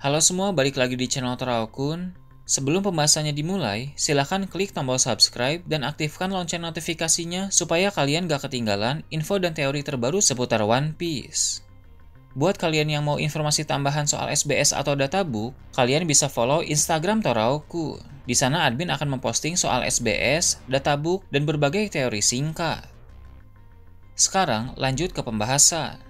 Halo semua, balik lagi di channel Toraokun. Sebelum pembahasannya dimulai, silahkan klik tombol subscribe dan aktifkan lonceng notifikasinya supaya kalian gak ketinggalan info dan teori terbaru seputar One Piece. Buat kalian yang mau informasi tambahan soal SBS atau databook, kalian bisa follow Instagram Toraokun. Di sana admin akan memposting soal SBS, databook, dan berbagai teori singkat. Sekarang lanjut ke pembahasan.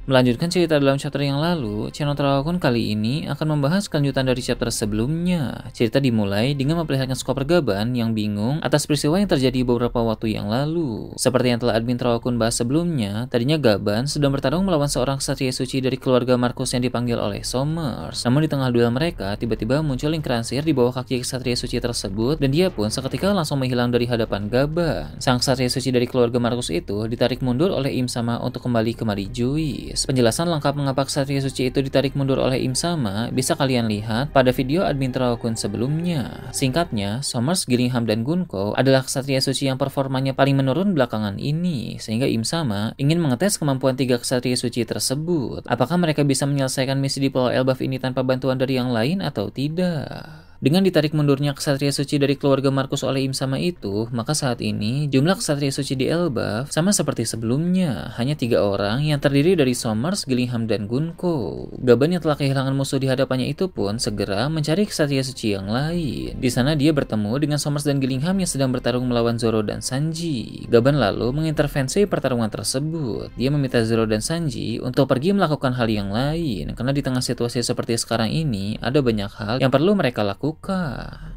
Melanjutkan cerita dalam chapter yang lalu, channel Toraokun kali ini akan membahas kelanjutan dari chapter sebelumnya. Cerita dimulai dengan memperlihatkan Chopper Gaban yang bingung atas peristiwa yang terjadi beberapa waktu yang lalu. Seperti yang telah admin Toraokun bahas sebelumnya, tadinya Gaban sedang bertarung melawan seorang ksatria suci dari keluarga Marcus yang dipanggil oleh Somers. Namun di tengah duel mereka, tiba-tiba muncul lingkaran sihir di bawah kaki ksatria suci tersebut dan dia pun seketika langsung menghilang dari hadapan Gaban. Sang ksatria suci dari keluarga Marcus itu ditarik mundur oleh Im Sama untuk kembali ke Marijoice. Penjelasan lengkap mengapa ksatria suci itu ditarik mundur oleh Im Sama bisa kalian lihat pada video admin Toraokun sebelumnya. Singkatnya, Somers, Gillingham, dan Gunko adalah ksatria suci yang performanya paling menurun belakangan ini, sehingga Im Sama ingin mengetes kemampuan tiga ksatria suci tersebut. Apakah mereka bisa menyelesaikan misi di Pulau Elbaf ini tanpa bantuan dari yang lain atau tidak? Dengan ditarik mundurnya ksatria suci dari keluarga Marcus oleh Im Sama itu, maka saat ini jumlah ksatria suci di Elbaf sama seperti sebelumnya, hanya 3 orang yang terdiri dari Somers, Gillingham, dan Gunko. Gaban yang telah kehilangan musuh di hadapannya itu pun segera mencari ksatria suci yang lain. Di sana dia bertemu dengan Somers dan Gillingham yang sedang bertarung melawan Zoro dan Sanji. Gaban lalu mengintervensi pertarungan tersebut. Dia meminta Zoro dan Sanji untuk pergi melakukan hal yang lain, karena di tengah situasi seperti sekarang ini ada banyak hal yang perlu mereka lakukan.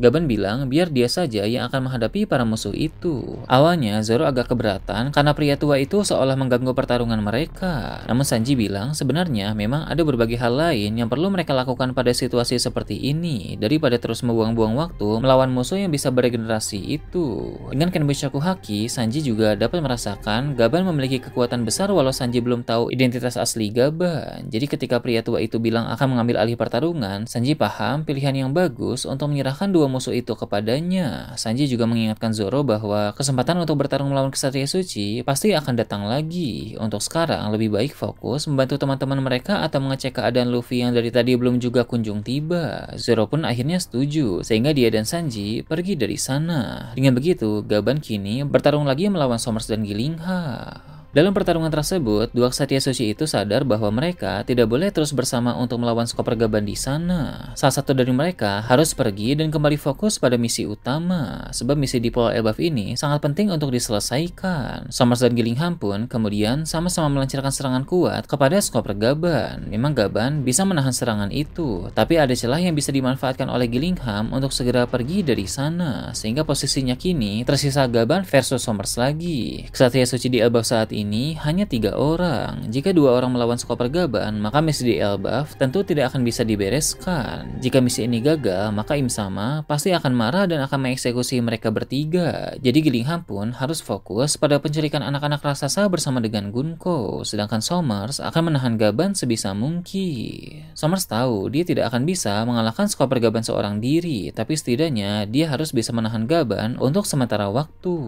Gaban bilang biar dia saja yang akan menghadapi para musuh itu. Awalnya Zoro agak keberatan karena pria tua itu seolah mengganggu pertarungan mereka. Namun Sanji bilang sebenarnya memang ada berbagai hal lain yang perlu mereka lakukan pada situasi seperti ini daripada terus membuang-buang waktu melawan musuh yang bisa beregenerasi itu. Dengan Kenbushaku Haki, Sanji juga dapat merasakan Gaban memiliki kekuatan besar walau Sanji belum tahu identitas asli Gaban. Jadi ketika pria tua itu bilang akan mengambil alih pertarungan, Sanji paham pilihan yang bagus untuk menyerahkan dua musuh itu kepadanya. Sanji juga mengingatkan Zoro bahwa kesempatan untuk bertarung melawan ksatria suci pasti akan datang lagi. Untuk sekarang lebih baik fokus membantu teman-teman mereka atau mengecek keadaan Luffy yang dari tadi belum juga kunjung tiba. Zoro pun akhirnya setuju sehingga dia dan Sanji pergi dari sana. Dengan begitu, Gaban kini bertarung lagi melawan Somers dan Gillingham. Dalam pertarungan tersebut, dua ksatria suci itu sadar bahwa mereka tidak boleh terus bersama untuk melawan Chopper Gaban di sana. Salah satu dari mereka harus pergi dan kembali fokus pada misi utama, sebab misi di Pulau Elbaf ini sangat penting untuk diselesaikan. Somers dan Gillingham pun kemudian sama-sama melancarkan serangan kuat kepada Chopper Gaban. Memang Gaban bisa menahan serangan itu, tapi ada celah yang bisa dimanfaatkan oleh Gillingham untuk segera pergi dari sana, sehingga posisinya kini tersisa Gaban versus Somers lagi. Ksatria suci di Elbaf saat ini hanya 3 orang. Jika 2 orang melawan Chopper Gaban, maka misi di Elbaf tentu tidak akan bisa dibereskan. Jika misi ini gagal, maka Im Sama pasti akan marah dan akan mengeksekusi mereka bertiga. Jadi Gillingham pun harus fokus pada penculikan anak-anak raksasa bersama dengan Gunko, sedangkan Somers akan menahan Gaban sebisa mungkin. Somers tahu dia tidak akan bisa mengalahkan Chopper Gaban seorang diri, tapi setidaknya dia harus bisa menahan Gaban untuk sementara waktu.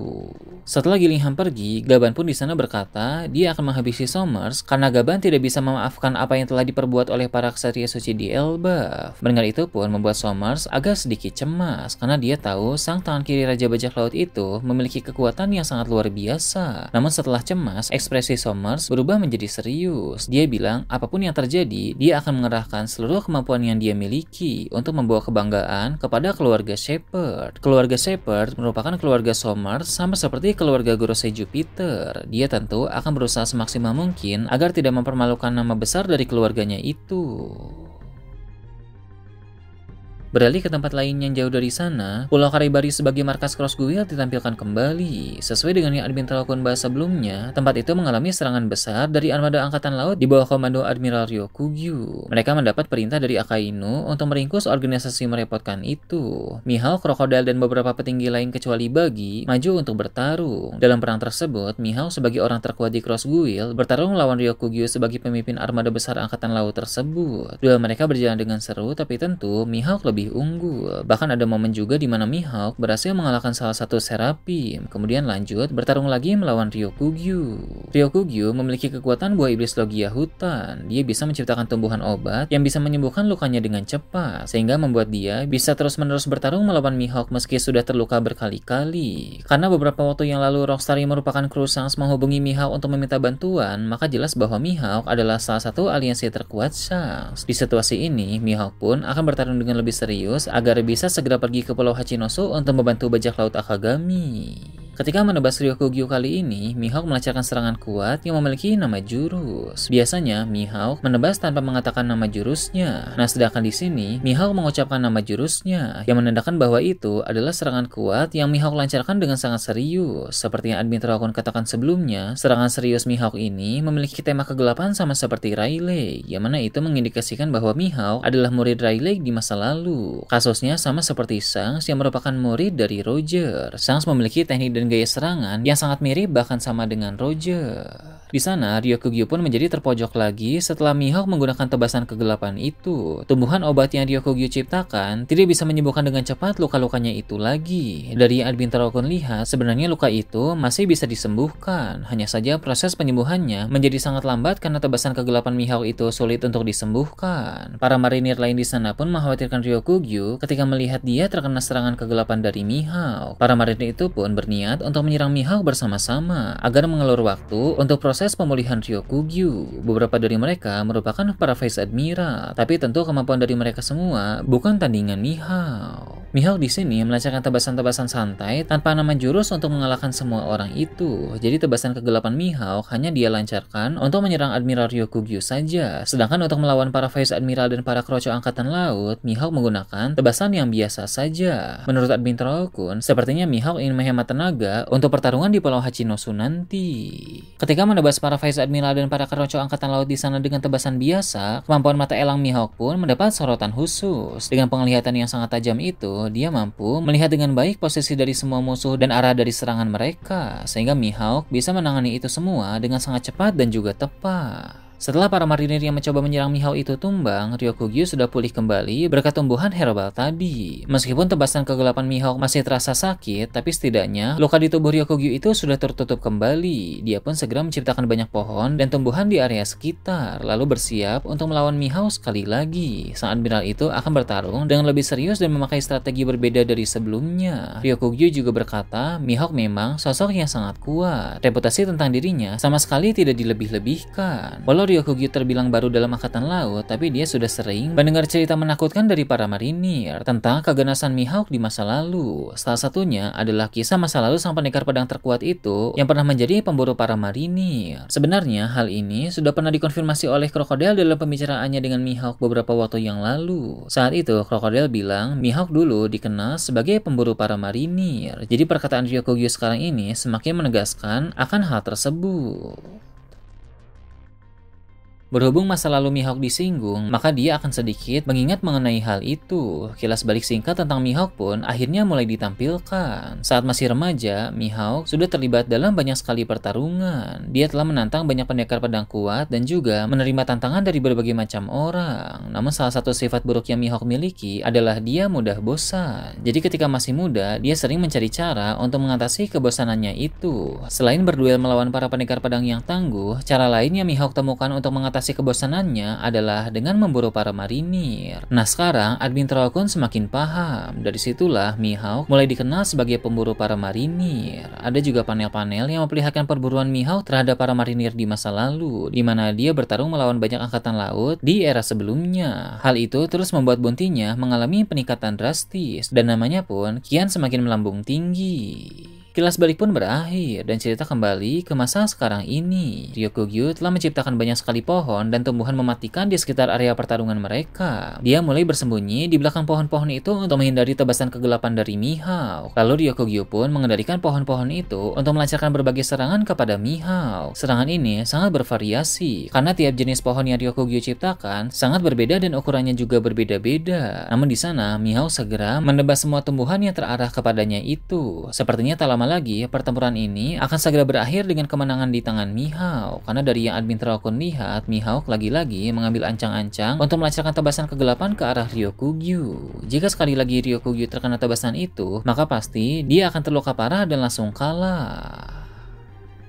Setelah Gillingham pergi, Gaban pun di sana berkata dia akan menghabisi Somers karena Gaban tidak bisa memaafkan apa yang telah diperbuat oleh para ksatria suci di Elbaf. Mendengar itu pun membuat Somers agak sedikit cemas karena dia tahu sang tangan kiri Raja Bajak Laut itu memiliki kekuatan yang sangat luar biasa. Namun setelah cemas, ekspresi Somers berubah menjadi serius. Dia bilang apapun yang terjadi, dia akan mengerahkan seluruh kemampuan yang dia miliki untuk membawa kebanggaan kepada keluarga Shepherd. Keluarga Shepherd merupakan keluarga Somers sama seperti keluarga Gorosei Jupiter. Dia tentu akan berusaha semaksimal mungkin agar tidak mempermalukan nama besar dari keluarganya itu. Beralih ke tempat lain yang jauh dari sana, Pulau Karibari sebagai markas Cross Guild ditampilkan kembali. Sesuai dengan yang admin Toraokun bahas sebelumnya, tempat itu mengalami serangan besar dari armada angkatan laut di bawah komando Admiral Ryokugyu. Mereka mendapat perintah dari Akainu untuk meringkus organisasi merepotkan itu. Mihawk, Crocodile, dan beberapa petinggi lain kecuali Buggy maju untuk bertarung. Dalam perang tersebut, Mihawk sebagai orang terkuat di Cross Guild bertarung melawan Ryokugyu sebagai pemimpin armada besar angkatan laut tersebut. Duel mereka berjalan dengan seru, tapi tentu Mihawk lebih lebih unggul. Bahkan ada momen juga di mana Mihawk berhasil mengalahkan salah satu Seraphim, kemudian lanjut bertarung lagi melawan Ryokugyu. Ryokugyu memiliki kekuatan buah iblis logia hutan. Dia bisa menciptakan tumbuhan obat yang bisa menyembuhkan lukanya dengan cepat, sehingga membuat dia bisa terus-menerus bertarung melawan Mihawk meski sudah terluka berkali-kali. Karena beberapa waktu yang lalu Rocksteady merupakan kru Shanks menghubungi Mihawk untuk meminta bantuan, maka jelas bahwa Mihawk adalah salah satu aliansi terkuat Shanks. Di situasi ini, Mihawk pun akan bertarung dengan lebih serius agar bisa segera pergi ke Pulau Hachinosu untuk membantu bajak laut Akagami. Ketika menebas Ryokugyu kali ini, Mihawk melancarkan serangan kuat yang memiliki nama jurus. Biasanya, Mihawk menebas tanpa mengatakan nama jurusnya. Nah, sedangkan di sini, Mihawk mengucapkan nama jurusnya, yang menandakan bahwa itu adalah serangan kuat yang Mihawk lancarkan dengan sangat serius. Seperti yang Admin Terokun katakan sebelumnya, serangan serius Mihawk ini memiliki tema kegelapan sama seperti Rayleigh, yang mana itu mengindikasikan bahwa Mihawk adalah murid Rayleigh di masa lalu. Kasusnya sama seperti Shanks yang merupakan murid dari Roger. Shanks memiliki teknik dan gaya serangan yang sangat mirip bahkan sama dengan Roger. Di sana, Ryokugyu pun menjadi terpojok lagi setelah Mihawk menggunakan tebasan kegelapan itu. Tumbuhan obat yang Ryokugyu ciptakan tidak bisa menyembuhkan dengan cepat luka-lukanya itu lagi. Dari yang Admin Terokun lihat, sebenarnya luka itu masih bisa disembuhkan. Hanya saja proses penyembuhannya menjadi sangat lambat karena tebasan kegelapan Mihawk itu sulit untuk disembuhkan. Para marinir lain di sana pun mengkhawatirkan Ryokugyu ketika melihat dia terkena serangan kegelapan dari Mihawk. Para marinir itu pun berniat untuk menyerang Mihawk bersama-sama agar mengelur waktu untuk proses pemulihan Ryokugyu. Beberapa dari mereka merupakan para Vice Admiral, tapi tentu kemampuan dari mereka semua bukan tandingan Mihawk. Mihawk di sini melancarkan tebasan-tebasan santai tanpa nama jurus untuk mengalahkan semua orang itu. Jadi tebasan kegelapan Mihawk hanya dia lancarkan untuk menyerang Admiral Ryokugyu saja. Sedangkan untuk melawan para Vice Admiral dan para kroco angkatan laut, Mihawk menggunakan tebasan yang biasa saja. Menurut Admin Terokun, sepertinya Mihawk ingin menghemat tenaga untuk pertarungan di Pulau Hachinosu nanti. Ketika menebas para Vice Admiral dan para kroco angkatan laut di sana dengan tebasan biasa, kemampuan mata elang Mihawk pun mendapat sorotan khusus. Dengan penglihatan yang sangat tajam itu, dia mampu melihat dengan baik posisi dari semua musuh dan arah dari serangan mereka, sehingga Mihawk bisa menangani itu semua dengan sangat cepat dan juga tepat. Setelah para marinir yang mencoba menyerang Mihawk itu tumbang, Ryokugyu sudah pulih kembali berkat tumbuhan herbal tadi. Meskipun tebasan kegelapan Mihawk masih terasa sakit, tapi setidaknya luka di tubuh Ryokugyu itu sudah tertutup kembali. Dia pun segera menciptakan banyak pohon dan tumbuhan di area sekitar, lalu bersiap untuk melawan Mihawk sekali lagi. Sang admiral itu akan bertarung dengan lebih serius dan memakai strategi berbeda dari sebelumnya. Ryokugyu juga berkata, Mihawk memang sosok yang sangat kuat. Reputasi tentang dirinya sama sekali tidak dilebih-lebihkan. Walau Ryokugyu terbilang baru dalam angkatan laut, tapi dia sudah sering mendengar cerita menakutkan dari para marinir tentang keganasan Mihawk di masa lalu. Salah satunya adalah kisah masa lalu sang pendekar pedang terkuat itu yang pernah menjadi pemburu para marinir. Sebenarnya hal ini sudah pernah dikonfirmasi oleh Crocodile dalam pembicaraannya dengan Mihawk beberapa waktu yang lalu. Saat itu Crocodile bilang Mihawk dulu dikenal sebagai pemburu para marinir. Jadi perkataan Ryokugyu sekarang ini semakin menegaskan akan hal tersebut. Berhubung masa lalu Mihawk disinggung, maka dia akan sedikit mengingat mengenai hal itu. Kilas balik singkat tentang Mihawk pun akhirnya mulai ditampilkan. Saat masih remaja, Mihawk sudah terlibat dalam banyak sekali pertarungan. Dia telah menantang banyak pendekar pedang kuat dan juga menerima tantangan dari berbagai macam orang. Namun salah satu sifat buruk yang Mihawk miliki adalah dia mudah bosan. Jadi ketika masih muda, dia sering mencari cara untuk mengatasi kebosanannya itu. Selain berduel melawan para pendekar pedang yang tangguh, cara lain yang Mihawk temukan untuk mengatasi kebosanannya adalah dengan memburu para marinir. Nah sekarang Admin Terokun semakin paham. Dari situlah Mihawk mulai dikenal sebagai pemburu para marinir. Ada juga panel-panel yang memperlihatkan perburuan Mihawk terhadap para marinir di masa lalu, di mana dia bertarung melawan banyak angkatan laut di era sebelumnya. Hal itu terus membuat bounty-nya mengalami peningkatan drastis dan namanya pun kian semakin melambung tinggi. Kilas balik pun berakhir dan cerita kembali ke masa sekarang ini. Ryokugyu telah menciptakan banyak sekali pohon dan tumbuhan mematikan di sekitar area pertarungan mereka. Dia mulai bersembunyi di belakang pohon-pohon itu untuk menghindari tebasan kegelapan dari Mihawk. Lalu Ryokugyu pun mengendalikan pohon-pohon itu untuk melancarkan berbagai serangan kepada Mihawk. Serangan ini sangat bervariasi karena tiap jenis pohon yang Ryokugyu ciptakan sangat berbeda dan ukurannya juga berbeda-beda. Namun di sana Mihawk segera menebas semua tumbuhan yang terarah kepadanya itu. Sepertinya tak lama lama lagi, pertempuran ini akan segera berakhir dengan kemenangan di tangan Mihawk. Karena dari yang admin Terokun lihat, Mihawk lagi-lagi mengambil ancang-ancang untuk melancarkan tebasan kegelapan ke arah Ryokugyu. Jika sekali lagi Ryokugyu terkena tebasan itu, maka pasti dia akan terluka parah dan langsung kalah.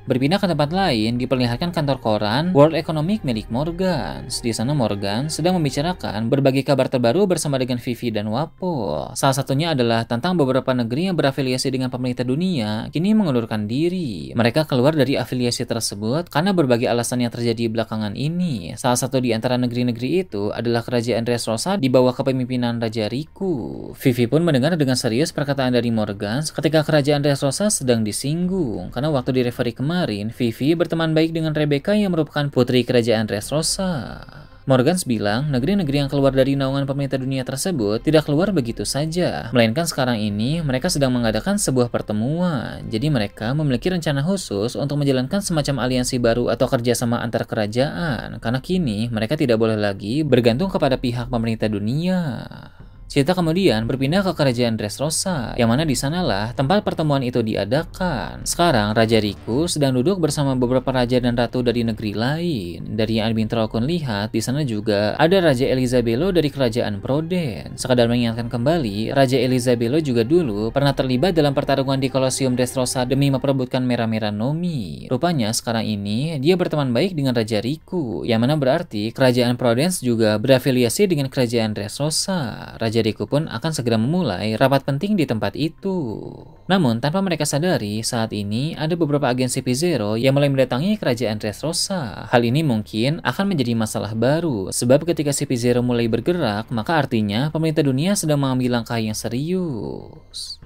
Berpindah ke tempat lain, diperlihatkan kantor koran World Economic milik Morgan. Di sana Morgan sedang membicarakan berbagai kabar terbaru bersama dengan Vivi dan Wapol. Salah satunya adalah tentang beberapa negeri yang berafiliasi dengan pemerintah dunia kini mengundurkan diri. Mereka keluar dari afiliasi tersebut karena berbagai alasan yang terjadi belakangan ini. Salah satu di antara negeri-negeri itu adalah kerajaan Dressrosa di bawah kepemimpinan Raja Riku. Vivi pun mendengar dengan serius perkataan dari Morgan ketika kerajaan Dressrosa sedang disinggung karena waktu di referee kemarin Vivi berteman baik dengan Rebecca yang merupakan putri kerajaan Dressrosa. Morgans bilang negeri-negeri yang keluar dari naungan pemerintah dunia tersebut tidak keluar begitu saja, melainkan sekarang ini mereka sedang mengadakan sebuah pertemuan. Jadi mereka memiliki rencana khusus untuk menjalankan semacam aliansi baru atau kerjasama antar kerajaan, karena kini mereka tidak boleh lagi bergantung kepada pihak pemerintah dunia. Cerita kemudian berpindah ke kerajaan Dressrosa, yang mana di sanalah tempat pertemuan itu diadakan. Sekarang Raja Riku sedang duduk bersama beberapa raja dan ratu dari negeri lain. Dari yang admin Terokun lihat, di sana juga ada Raja Elizabelo dari kerajaan Proden. Sekadar mengingatkan kembali, Raja Elizabelo juga dulu pernah terlibat dalam pertarungan di Kolosium Dressrosa demi memperebutkan Mera-Mera Nomi. Rupanya sekarang ini dia berteman baik dengan Raja Riku, yang mana berarti kerajaan Prodens juga berafiliasi dengan kerajaan Dressrosa. Raja Riku pun akan segera memulai rapat penting di tempat itu. Namun, tanpa mereka sadari, saat ini ada beberapa agensi P0 yang mulai mendatangi kerajaan Dressrosa. Hal ini mungkin akan menjadi masalah baru, sebab ketika si P0 mulai bergerak, maka artinya pemerintah dunia sedang mengambil langkah yang serius.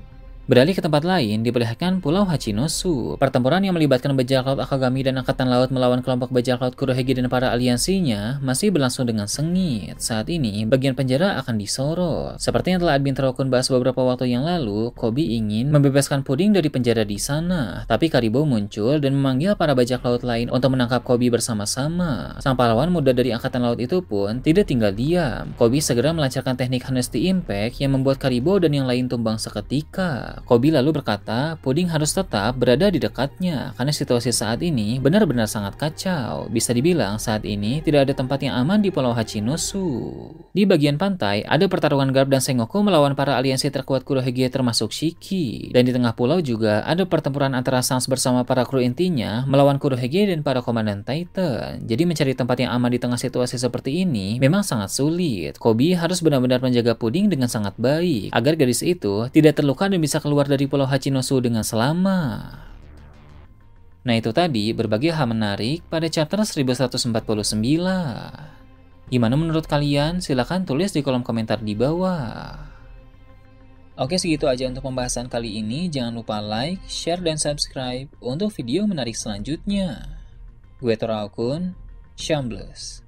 Beralih ke tempat lain, diperlihatkan Pulau Hachinosu. Pertempuran yang melibatkan bajak laut Akagami dan Angkatan Laut melawan kelompok bajak laut Kurohige dan para aliansinya masih berlangsung dengan sengit. Saat ini, bagian penjara akan disorot. Seperti yang telah admin Terokun bahas beberapa waktu yang lalu, Koby ingin membebaskan Puding dari penjara di sana. Tapi Karibo muncul dan memanggil para bajak laut lain untuk menangkap Koby bersama-sama. Sang pahlawan muda dari Angkatan Laut itu pun tidak tinggal diam. Koby segera melancarkan teknik Honesty Impact yang membuat Karibo dan yang lain tumbang seketika. Koby lalu berkata, Puding harus tetap berada di dekatnya, karena situasi saat ini benar-benar sangat kacau. Bisa dibilang saat ini tidak ada tempat yang aman di Pulau Hachinosu. Di bagian pantai, ada pertarungan Garp dan Sengoku melawan para aliansi terkuat Kurohige termasuk Shiki. Dan di tengah pulau juga ada pertempuran antara Sans bersama para kru intinya melawan Kurohige dan para komandan Titan. Jadi mencari tempat yang aman di tengah situasi seperti ini memang sangat sulit. Koby harus benar-benar menjaga Puding dengan sangat baik, agar gadis itu tidak terluka dan bisa keluar dari Pulau Hachinosu dengan selamat. Nah itu tadi berbagai hal menarik pada chapter 1149. Gimana menurut kalian? Silahkan tulis di kolom komentar di bawah. Oke, segitu aja untuk pembahasan kali ini. Jangan lupa like, share, dan subscribe untuk video menarik selanjutnya. Gue Toraokun, Shambles.